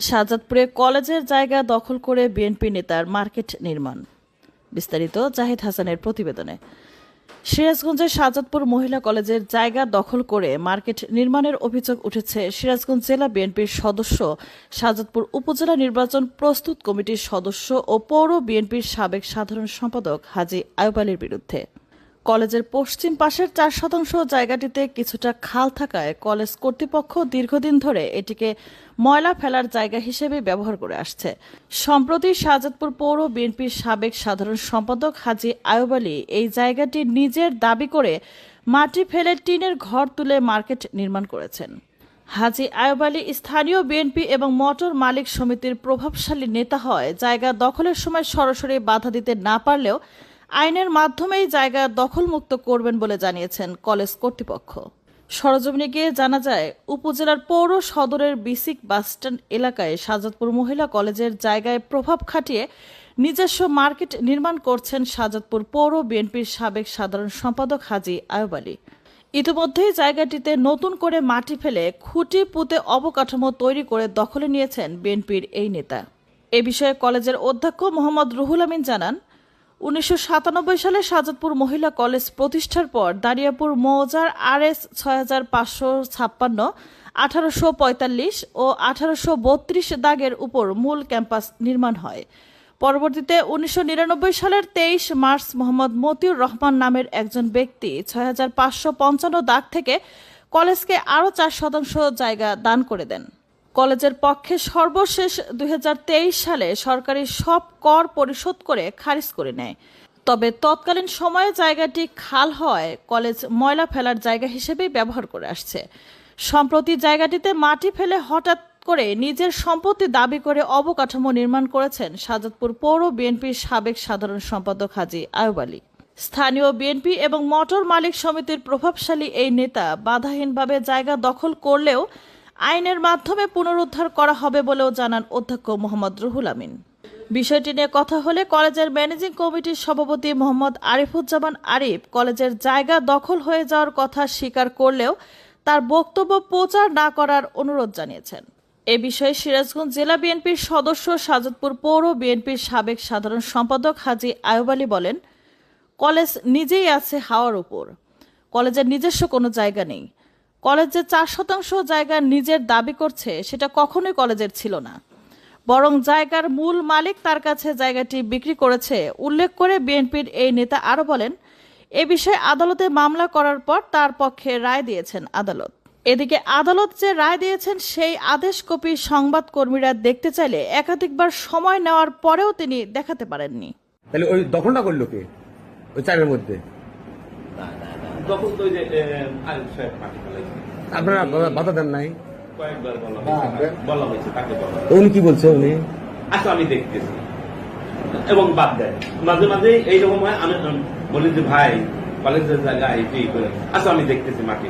শাহজাদপুরে কলেজের জায়গা দখল করে বিএনপি নেতার মার্কেট নির্মাণ। বিস্তারিত জাহিদ হাসানের প্রতিবেদনে। সিরাজগঞ্জের শাহজাদপুর মহিলা কলেজের জায়গা দখল করে মার্কেট নির্মাণের অভিযোগ উঠেছে সিরাজগঞ্জ জেলা বিএনপির সদস্য, শাহজাদপুর উপজেলা নির্বাচন প্রস্তুত কমিটির সদস্য ও পৌর বিএনপির সাবেক সাধারণ সম্পাদক হাজী আয়ুব আলীর বিরুদ্ধে। কলেজের পশ্চিম পাশের 4% জায়গাটিতে কিছুটা খাল থাকায় কলেজ কর্তৃপক্ষ দীর্ঘদিন ধরে এটিকে ময়লা ফেলার জায়গা হিসেবে ব্যবহার করে আসছে। সম্প্রতি শাহজাদপুর পৌর বিএনপির সাবেক সাধারণ সম্পাদক হাজী আয়ুব আলী এই জায়গাটি নিজের দাবি করে মাটি ফেলে টিনের ঘর তুলে মার্কেট নির্মাণ করেছেন। হাজী আয়ুব আলী স্থানীয় বিএনপি এবং মোটর মালিক সমিতির প্রভাবশালী নেতা হয় জায়গা দখলের সময় সরাসরি বাধা দিতে না পারলেও আইনের মাধ্যমেই জায়গা দখলমুক্ত করবেন বলে জানিয়েছেন কলেজ কর্তৃপক্ষ। সরেজমিনে গিয়ে জানা যায়, উপজেলার পৌর সদরের বিসিক বাসস্ট্যান্ড এলাকায় শাহজাদপুর মহিলা কলেজের জায়গায় প্রভাব খাটিয়ে নিজস্ব মার্কেট নির্মাণ করছেন শাহজাদপুর পৌর বিএনপির সাবেক সাধারণ সম্পাদক হাজী আয়ুব আলী। ইতিমধ্যেই জায়গাটিতে নতুন করে মাটি ফেলে খুঁটি পুঁতে অবকাঠামো তৈরি করে দখলে নিয়েছেন বিএনপির এই নেতা। এ বিষয়ে কলেজের অধ্যক্ষ মোহাম্মদ রুহুল আমিন জানান, 1997 সালে শাহজাদপুর মহিলা কলেজ প্রতিষ্ঠার পর দারিয়াপুর মৌজার RS 6556, 1845 ও 1832 দাগের উপর মূল ক্যাম্পাস নির্মাণ হয়। পরবর্তীতে 1999 সালের 23 মার্চ মোহাম্মদ মতিউর রহমান নামের একজন ব্যক্তি 6555 দাগ থেকে কলেজকে আরও 4% জায়গা দান করে দেন। কলেজের পক্ষে সর্বশেষ 2023 সালে সরকারি সব কর পরিশোধ করে খারিজ করে নেয়। তবে তৎকালীন সময়ে জায়গাটি খাল হওয়ায় কলেজ ময়লা ফেলার জায়গা হিসেবেই ব্যবহার করে আসছে। সম্প্রতি জায়গাটিতে মাটি ফেলে হঠাৎ করে নিজের সম্পত্তি দাবি করে অবকাঠামো নির্মাণ করেছেন শাহজাদপুর পৌর বিএনপির সাবেক সাধারণ সম্পাদক হাজী আয়ুব আলী। স্থানীয় বিএনপি এবং মোটর মালিক সমিতির প্রভাবশালী এই নেতা বাধাহীনভাবে জায়গা দখল করলেও আইনের মাধ্যমে পুনরুদ্ধার করা হবে বলেও জানান অধ্যক্ষ মোহাম্মদ রুহুল আমিন। বিষয়টি নিয়ে কথা হলে কলেজের ম্যানেজিং কমিটির সভাপতি মোহাম্মদ আরিফুজ্জামান আরিফ কলেজের জায়গা দখল হয়ে যাওয়ার কথা স্বীকার করলেও তার বক্তব্য প্রচার না করার অনুরোধ জানিয়েছেন। এ বিষয়ে সিরাজগঞ্জ জেলা বিএনপির সদস্য, শাহজাদপুর পৌর বিএনপির সাবেক সাধারণ সম্পাদক হাজী আয়ুব আলী বলেন, কলেজ নিজেই আছে হাওয়ার উপর। কলেজের নিজস্ব কোনো জায়গা নেই। কলেজ যে 4% জায়গা নিজের দাবি করছে সেটা কখনোই কলেজের ছিল না, বরং জায়গার মূল মালিক তার কাছে জায়গাটি বিক্রি করেছে উল্লেখ করে বিএনপির এই নেতা আরও বলেন, এ বিষয়ে আদালতে মামলা করার পর তার পক্ষে রায় দিয়েছেন আদালত। এদিকে আদালত যে রায় দিয়েছেন সেই আদেশ কপি সংবাদকর্মীরা দেখতে চাইলে একাধিকবার সময় নেওয়ার পরেও তিনি দেখাতে পারেননি। তাহলে ওই দখলটা করলো কে ওই চারের মধ্যে? আপনারা বাধা দেন নাই? বলা হয়েছে তাকে উনি কি বলছে? উনি আচ্ছা আমি দেখতেছি এবং বাদ দেয় মাঝে মাঝে এইরকম হয়। আমি বলি যে ভাই কলেজের জায়গা এটি করে, আচ্ছা আমি দেখতেছি মাটি